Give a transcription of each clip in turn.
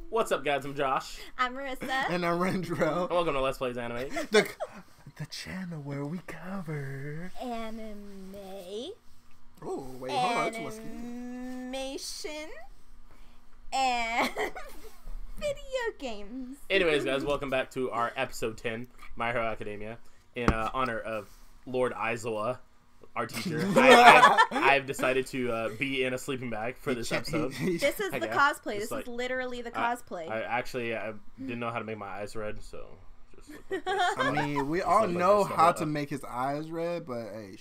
What's up, guys? I'm Josh. I'm Marissa. And I'm Rendrell. And welcome to Let's Plays Anime. The channel where we cover anime. Oh, wait, hold on. Animation. And video games. Anyways, guys, welcome back to our episode 10, My Hero Academia. In honor of Lord Aizawa, our teacher, I've decided to be in a sleeping bag for this episode. This is the cosplay. This is literally the cosplay. I didn't know how to make my eyes red, so just look like this. I mean, we all know how to make his eyes red, but hey,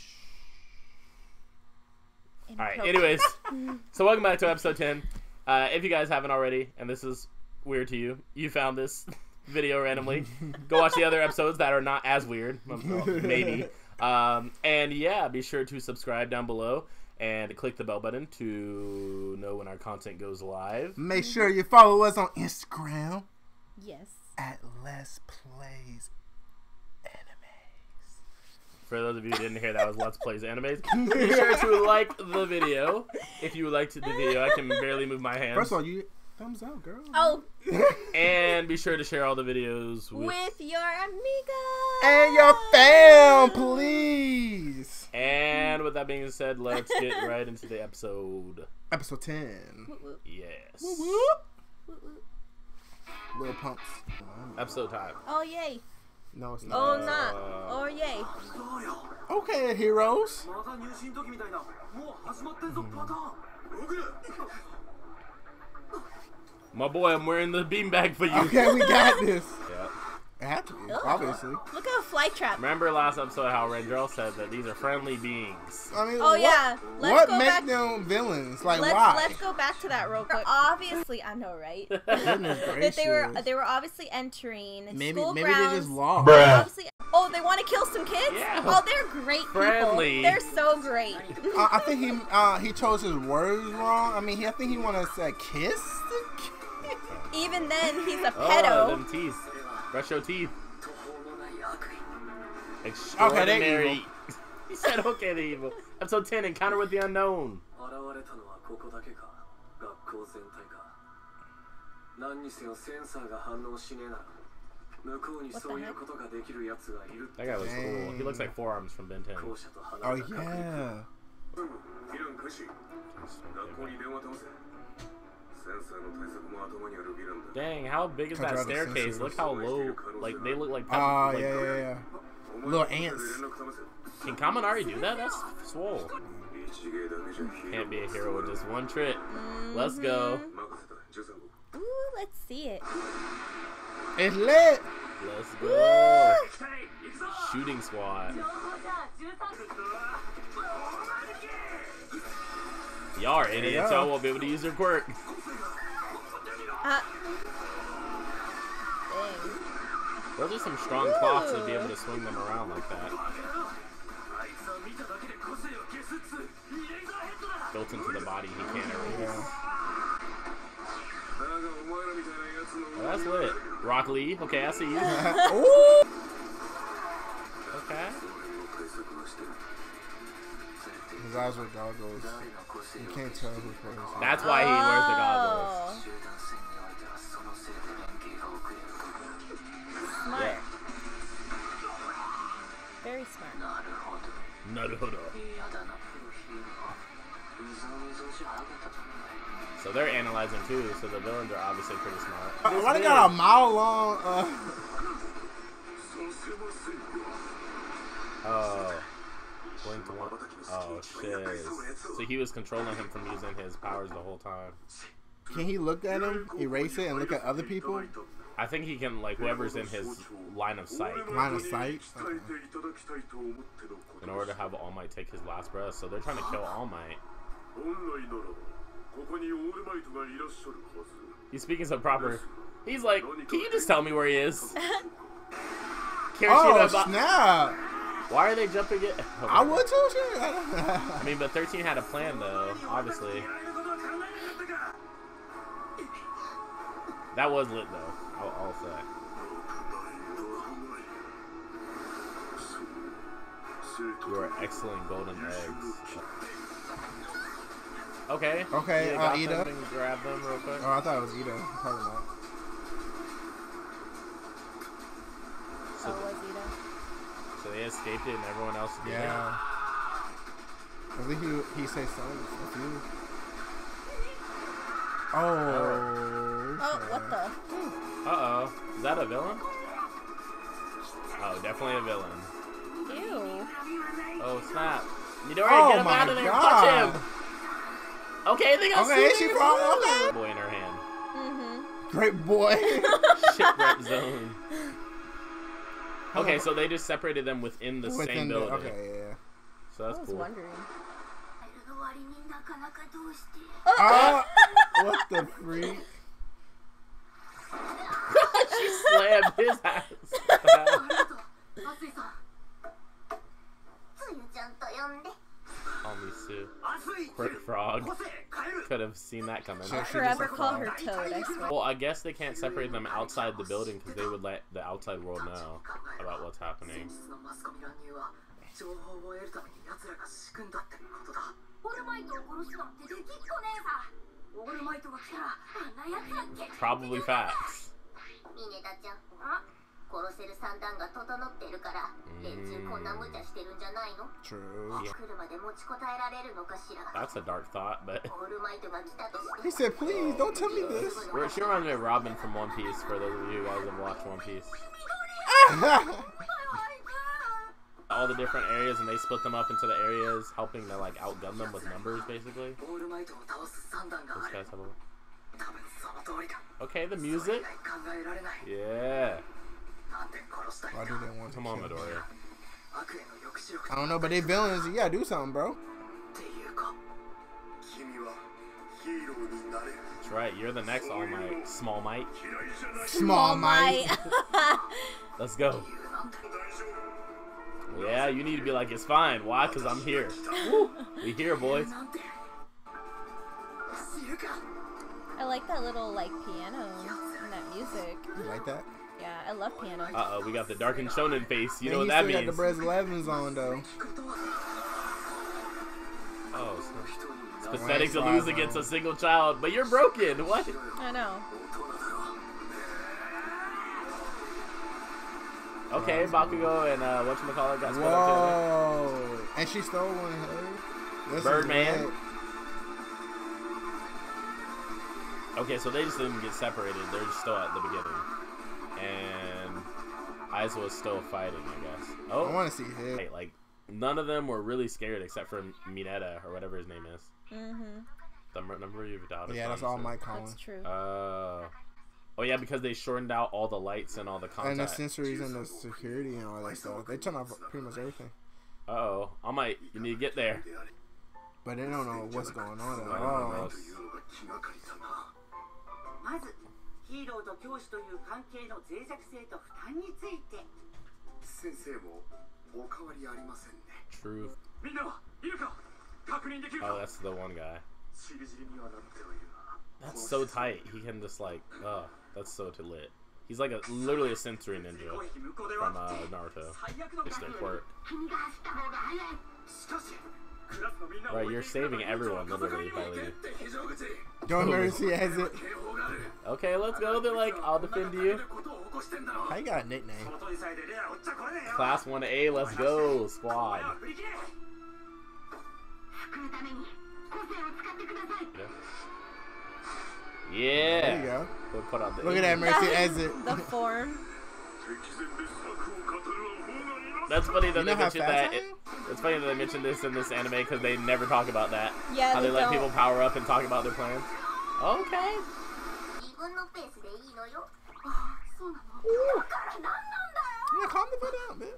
Alright, anyways, so welcome back to episode 10. If you guys haven't already, and this is weird to you, you found this video randomly, go watch the other episodes that are not as weird, maybe. And yeah, be sure to subscribe down below and click the bell button to know when our content goes live. Make sure you follow us on Instagram. Yes. At LetsPlaysAnimes. For those of you who didn't hear, that was Let's Plays Animes. Be sure to like the video. If you liked the video, I can barely move my hands. First of all, you thumbs up, girl. Oh. And be sure to share all the videos with your amigos and your fam, please. And with that being said, let's get right into the episode. Episode 10. Whoop, whoop. Yes. Whoop, whoop. Whoop, whoop. Little pumps. Episode time. Oh yay. No, it's not. Oh not. Oh yay. Okay, heroes. My boy, I'm wearing the beanbag for you. Okay, we got this. Yeah. It had to be, obviously. Look at a flight trap. Remember last episode how Rendrell said that these are friendly beings. I mean, yeah. What make them villains? Like, why? Let's go back to that real quick. Obviously, I know, right? That they were obviously entering school maybe grounds. they just lost. Obviously, they want to kill some kids. Yeah. Oh, they're great Friendly. people. They're so great. I think he chose his words wrong. I mean, I think he wanted to say kiss. Even then, he's a Oh, pedo. them teeth. Brush your teeth. Okay, they're Extraordinary. He said, okay, they're evil. Episode 10, Encounter with the Unknown. That guy looks cool. He looks like Forearms from Ben 10. Oh, yeah. Dang, how big is that staircase? Look how low, like, they look like... yeah. Little ants. Can Kaminari do that? That's swole. Can't be a hero with just one trick. Let's go. Ooh, let's see it. It's lit. Let's go. Shooting squad. Y'all are idiots. Y'all won't be able to use your quirk. Dang. Those are some strong cloths to be able to swing them around like that. Built into the body, he can't erase. Oh, that's lit. Rock Lee. Okay, I see you. Okay. His eyes are goggles. You can't tell who's playing. That's why he wears the goggles. Smart. Yeah. Very smart. Naruhodo. So they're analyzing too, so the villains are obviously pretty smart. Why they got a mile long? Oh. Blink one. Oh shit. So he was controlling him from using his powers the whole time. Can he look at him, erase it, and look at other people? I think he can, like, whoever's in his line of sight. Line of sight? Okay. In order to have All Might take his last breath. So they're trying to kill All Might. He's speaking so proper. He's like, can you just tell me where he is? Oh, snap. Why are they jumping it? Oh, I would too, shit. I mean, but 13 had a plan, though, obviously. That was lit, though. I'll say. You are excellent golden eggs. Okay. Okay, Ida. Ida. Grab them real quick. Oh, I thought it was Ida. Probably not. So, so they escaped it and everyone else did. Yeah. I think he said something. Oh. Oh, what the? Uh-oh. Is that a villain? Oh, definitely a villain. Ew. Oh, snap. Midori, get him out of there. Touch him. Okay, they got she brought okay. Boy in her hand. Great boy. Shipwreck zone. Okay, so they just separated them within the same building. Okay, yeah. So that's cool. I was wondering. What the freak? She slammed his ass. Homie Sue. Quick frog. Could have seen that coming. I'll forever call her Toad, I swear. Well, I guess they can't separate them outside the building because they would let the outside world know about what's happening. Probably facts. True. Yeah. That's a dark thought, but he said, "Please don't tell me this." She reminds me of Robin from One Piece. For those of you guys that watch One Piece, all the different areas, and they split them up into the areas, helping to like outgun them with numbers, basically. Those guys have a... Okay, the music. Yeah. Why do they want to Come on, Midori. I don't know, but they villains. You gotta do something, bro. That's right. You're the next All Might. Small Might. Small Might. Let's go. Yeah, you need to be like, it's fine. Why? Because I'm here. Woo. We here, boys. I like that little like piano and that music. You like that? Yeah, I love piano. Uh-oh, we got the darkened shonen face. You know what he that still means. got the Bres 11s on, though. Oh, it's pathetic to lose against a single child, but you're broken. What? I know. Okay, Bakugo and whatchamacallit got split up Whoa! And she stole one of hers. Birdman. Okay, so they just didn't get separated. They're just still at the beginning. And Aizawa was still fighting, I guess. Oh, I want to see him. Hey, like, none of them were really scared except for Mineta, or whatever his name is. The number you've adopted. Yeah, that's all Mike calling. That's true. Oh, yeah, because they shortened out all the lights and all the contact. And the sensories and the security and all that stuff. They turn off pretty much everything. Uh-oh. I might. You need to get there. But they don't know what's going on at all. Truth. Oh, that's the one guy. That's so tight. He can just like, that's so lit. He's like literally a sensory ninja from Naruto. It's their quirk. Right, you're saving everyone literally by leaving. Don't Mercy has it. Okay, let's go. They're like, I'll defend you. How you got a nickname? Class 1A, let's go, squad. Yeah. There you go. We'll put on the Look at that Mercy exit. The form. That's funny that they mentioned that. It's funny that they mentioned this in this anime because they never talk about that. Yeah, how they let people power up and talk about their plans. Okay. Yeah, calm the fuck down, man.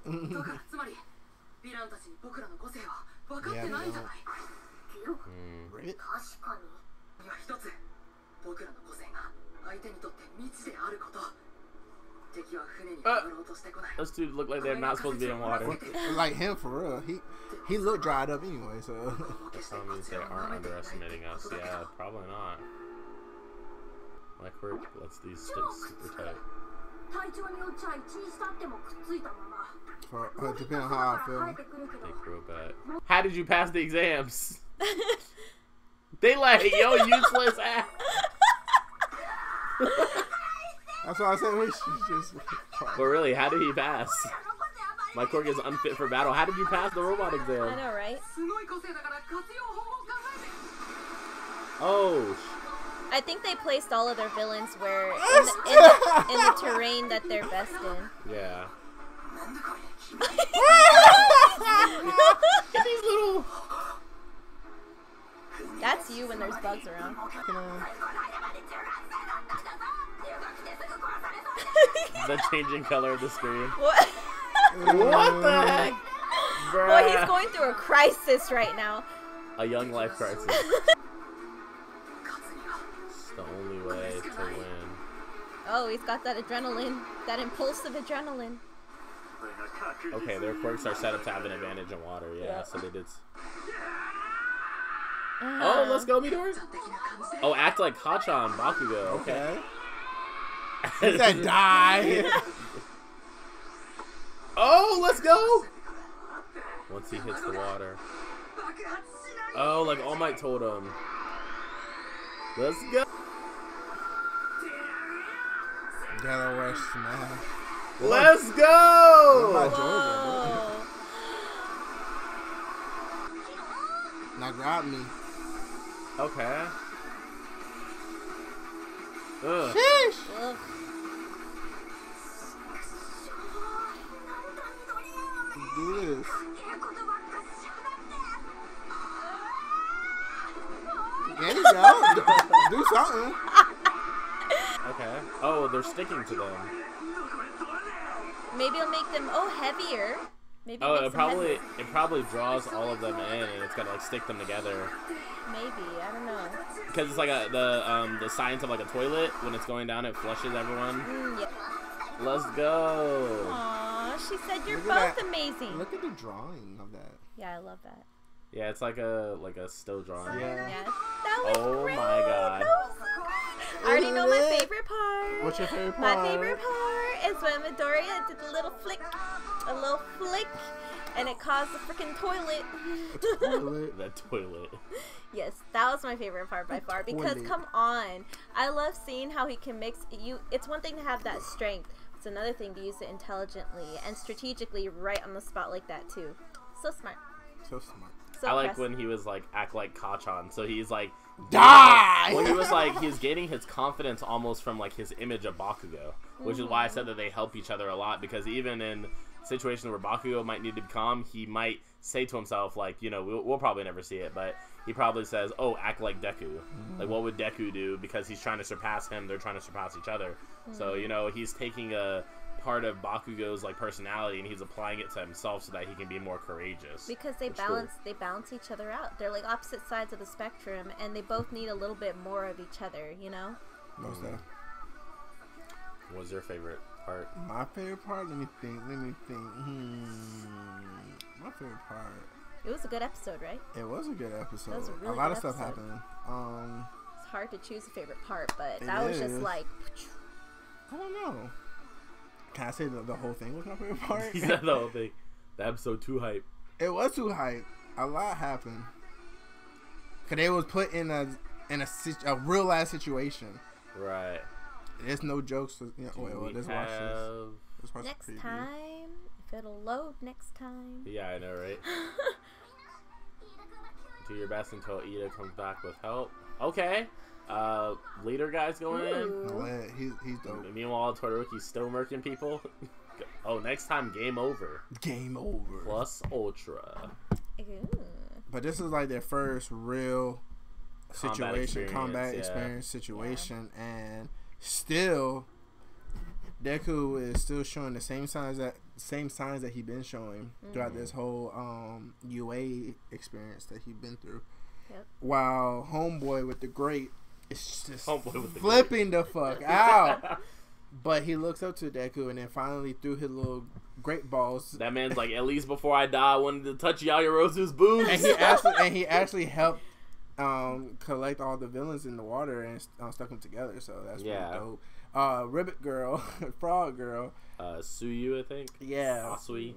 Those two look like they're not supposed to be in water. Like him, for real. He looked dried up anyway, so. That means they aren't underestimating us. Yeah, probably not. My quirk lets these stick super tight. Depending on how I feel. They grow back. How did you pass the exams? They like, yo, useless ass. That's why I said we should just. But really, how did he pass? My Cork is unfit for battle. How did you pass the robot exam? I know, right? Oh. I think they placed all of their villains where in the terrain that they're best in. Yeah. These little. That's you when there's bugs around. The changing color of the screen. What? What the heck? Bruh. Boy, he's going through a crisis right now. A young life crisis. It's the only way to win. Oh, he's got that adrenaline. That impulsive adrenaline. Okay, their quirks are set up to have an advantage in water. Yeah, so they did. Oh, let's go, Midori. Oh, act like Hachan, Bakugo. Okay. He said die. Oh, let's go. Once he hits the water. Oh, like All Might told him. Let's go. Delaware smash. Let's go. Now grab me. Okay. Ugh. Sheesh. Ugh. Do this. There you go. Do something. Okay. Oh, they're sticking to them. Maybe it'll make them heavier. Maybe Oh, it probably draws all of them in, and it's gonna like stick them together. Maybe, I don't know. Because it's like the science of like a toilet. When it's going down, it flushes everyone. Yeah. Let's go. Aw, she said you're Look at both that. amazing. Look at the drawing of that. Yeah, I love that. Yeah, it's like a still drawing. Yeah. Yeah, that was Oh great. my God. That was so good. I already know my favorite part. What's your favorite My part? favorite part is when Midoriya did a little flick, and it caused the freaking toilet. The toilet. Yes, that was my favorite part by far. Because Toilet. come on, I love seeing how he can mix you. It's one thing to have that strength. It's another thing to use it intelligently and strategically, right on the spot like that too. So smart. So smart. So I like impressive. when he was like act like Kachan, so he's like Die! Well, he was like he's gaining his confidence almost from like his image of Bakugo, which is why I said that they help each other a lot, because even in situations where Bakugo might need to be calm, he might say to himself like, you know, we'll probably never see it, but he probably says, "Oh, act like Deku." Like, what would Deku do? Because he's trying to surpass him. They're trying to surpass each other. So you know, he's taking a part of Bakugo's like personality and he's applying it to himself so that he can be more courageous. Because they balance each other out. They're like opposite sides of the spectrum, and they both need a little bit more of each other. You know. What's that? What was your favorite part? My favorite part? Let me think. My favorite part. It was a good episode, right? It was a good episode. That was a really lot good of stuff episode. happened. It's hard to choose a favorite part, but It that was just is. like. I don't know. Can I say the whole thing was my favorite part? He said the whole thing. The episode too hype. It was too hype. A lot happened. Cause they was put in a real life situation. Right. There's no jokes. You know, wait, let's watch this. Let's watch Next the preview. time, if it'll load next time. Yeah, I know, right? Do your best until Ida comes back with help. Okay. Leader guy's going in. No, he's dope. Meanwhile, Todoroki's still murking people. Oh, next time, game over. Game over. Plus Ultra. Ooh. But this is like their first real combat experience situation, and still Deku is still showing the same signs that he been showing throughout this whole UA experience that he been through. Yep. While Homeboy with the Great is just Homeboy flipping the fuck out. But he looks up to Deku and then finally threw his little great balls. That man's like, at least before I die, I wanted to touch Yaoyorozu's boobs. And he actually helped collect all the villains in the water and stuck them together. So that's really dope. Ribbit Girl, Frog Girl, Suyu, I think. Yeah, Asui.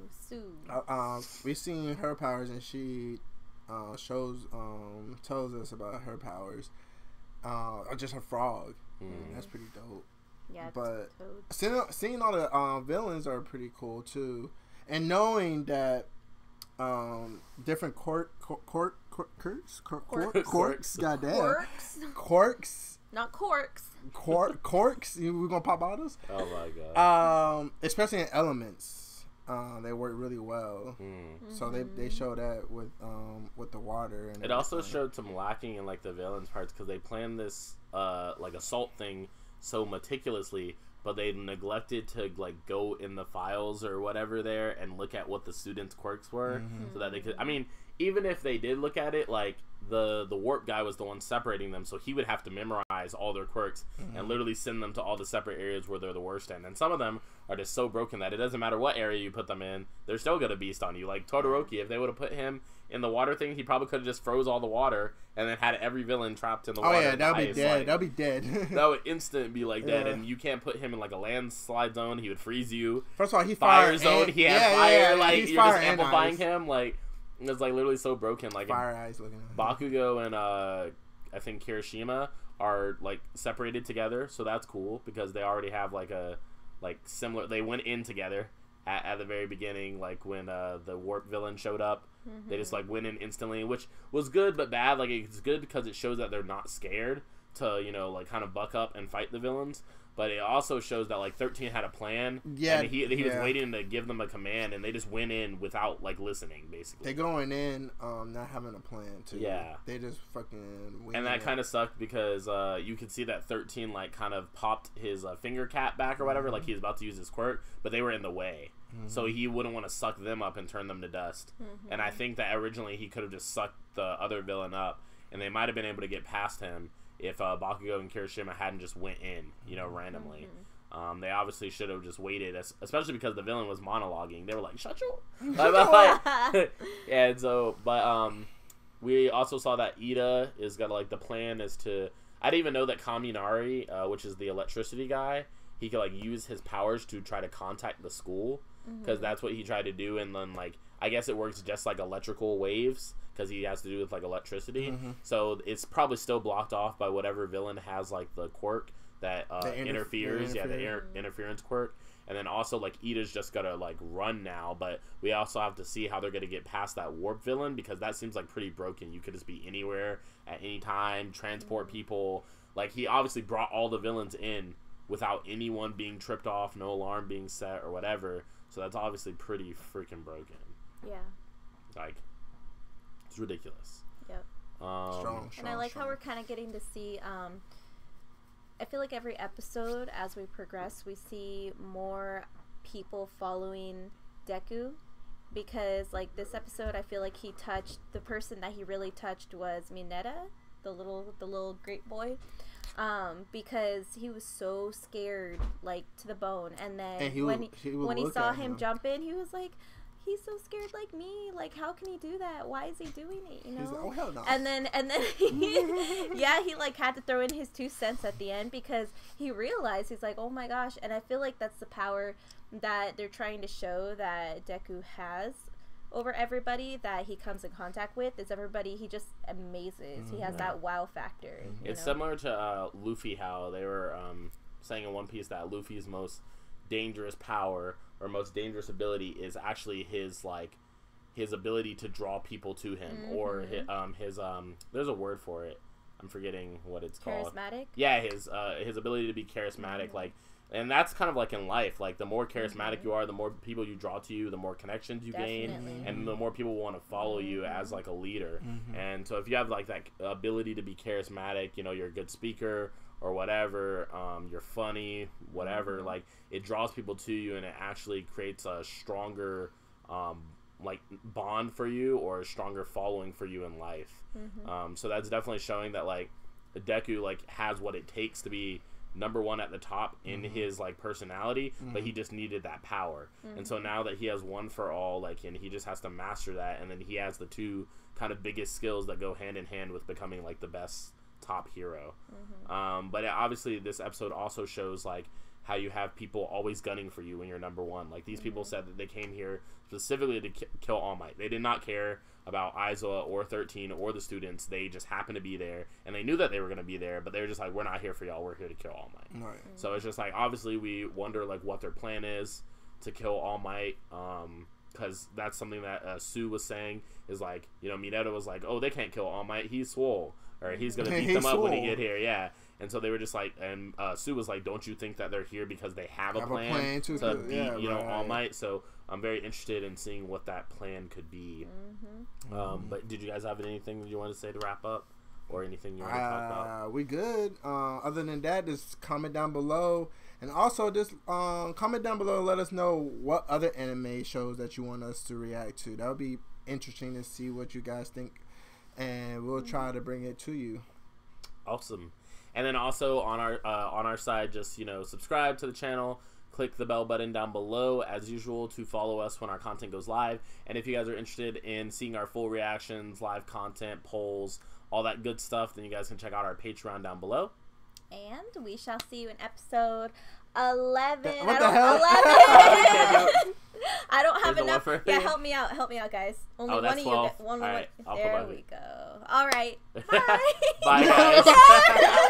We've seen her powers, and she tells us about her powers. Just a frog. That's pretty dope. Yeah, but seeing all the villains are pretty cool too, and knowing that different quirks, goddamn, quirks, not corks. Corks. We're gonna pop bottles. Oh my god. Especially in elements, they work really well. So they show that with the water. And it also showed some lacking in like the villains parts because they planned this like assault thing so meticulously, but they neglected to like go in the files or whatever there and look at what the students' quirks were, so that they could. I mean, even if they did look at it, like the warp guy was the one separating them, so he would have to memorize all their quirks and literally send them to all the separate areas where they're the worst in. And some of them are just so broken that it doesn't matter what area you put them in, they're still gonna beast on you. Like Todoroki, if they would have put him in the water thing, he probably could have just froze all the water and then had every villain trapped in the water. Oh yeah, that'll be dead. Like, that'll be dead. That would instant be like dead, and you can't put him in like a landslide zone. He would freeze you. First of all, he fire zone. He has fire. Like you're just amplifying eyes. Him. Like it's like literally so broken. Like fire eyes looking. Bakugo and I think Kirishima are like separated together, so that's cool because they already have like a similar. They went in together at the very beginning, like when the warp villain showed up. They just like went in instantly, which was good but bad. Like it's good because it shows that they're not scared to, you know, like kind of buck up and fight the villains. But it also shows that like 13 had a plan. Yeah, and he was waiting to give them a command, and they just went in without like listening. Basically, they going in not having a plan too. Yeah, they just fucking. And that kind of sucked because you could see that 13 like kind of popped his finger cap back or whatever, like he was about to use his quirk, but they were in the way. So he wouldn't want to suck them up and turn them to dust. And I think that originally he could have just sucked the other villain up, and they might have been able to get past him if Bakugo and Kirishima hadn't just went in, you know, randomly. They obviously should have just waited, especially because the villain was monologuing. They were like, "Shut you!" And so, but we also saw that Ida is got like the plan is to. I didn't even know that Kaminari, which is the electricity guy, he could like use his powers to try to contact the school. Because that's what he tried to do, and then like I guess it works just like electrical waves because he has to do with like electricity. So it's probably still blocked off by whatever villain has like the quirk that interferes. Yeah, the interference quirk. And then also like Ida's just gotta like run now, but we also have to see how they're gonna get past that warp villain because that seems like pretty broken. You could just be anywhere at any time, transport people. Like he obviously brought all the villains in without anyone being tripped off, no alarm being set or whatever. So that's obviously pretty freaking broken. Yeah. Like, it's ridiculous. Yep. Strong, and I like how we're kind of getting to see, I feel like every episode, as we progress, we see more people following Deku. Because, like, this episode, I feel like he touched, the person that he really touched was Mineta, the little great boy. Because he was so scared, like, to the bone. And then when he saw him jump in, he was like, he's so scared like me. Like, how can he do that? Why is he doing it? You know? He's like, oh, hell no. And then he like had to throw in his 2 cents at the end because he realized, he's like, oh my gosh. And I feel like that's the power that they're trying to show that Deku has over everybody that he comes in contact with. Is everybody he just amazes. He has that wow factor. It's similar to Luffy, how they were saying in One Piece that Luffy's most dangerous power or most dangerous ability is actually his ability to draw people to him, or his there's a word for it, I'm forgetting what it's called. Charismatic? Yeah, his ability to be charismatic, like. And that's kind of like in life. Like, the more charismatic you are, the more people you draw to you, the more connections you gain, and the more people want to follow you as, like, a leader. And so if you have, like, that ability to be charismatic, you know, you're a good speaker or whatever, you're funny, whatever, like, it draws people to you, and it actually creates a stronger, like, bond for you or a stronger following for you in life. So that's definitely showing that, like, Deku, like, has what it takes to be number one at the top in his like personality, but he just needed that power. And so now that he has one for all, like, and he just has to master that, and then he has the 2 kind of biggest skills that go hand in hand with becoming like the best top hero. But obviously this episode also shows like how you have people always gunning for you when you're number one. Like, these people said that they came here specifically to kill All Might. They did not care about Aizawa or 13 or the students. They just happened to be there, and they knew that they were going to be there, but they were just like, we're not here for y'all. We're here to kill All Might. Right. So it's just like, obviously we wonder like what their plan is to kill All Might, because that's something that Sue was saying is like, you know, Minato was like, oh, they can't kill All Might. He's swole. Or he's going to beat them up when he get here. Yeah. And so they were just like, and Sue was like, don't you think that they're here because they have a plan to beat, you know, All Might? So I'm very interested in seeing what that plan could be. But did you guys have anything that you want to say to wrap up? Or anything you want to talk about? We good. Other than that, just comment down below. And also, just comment down below and let us know what other anime shows that you want us to react to. That would be interesting to see what you guys think. And we'll try to bring it to you. Awesome. And then also on our side, just, you know, subscribe to the channel. Click the bell button down below, as usual, to follow us when our content goes live. And if you guys are interested in seeing our full reactions, live content, polls, all that good stuff, then you guys can check out our Patreon down below. And we shall see you in episode 11. What the hell? 11. I don't have enough. Yeah, help me out, guys. Only one of 12. you. One. All right, there we go. All right. Bye. Bye, guys.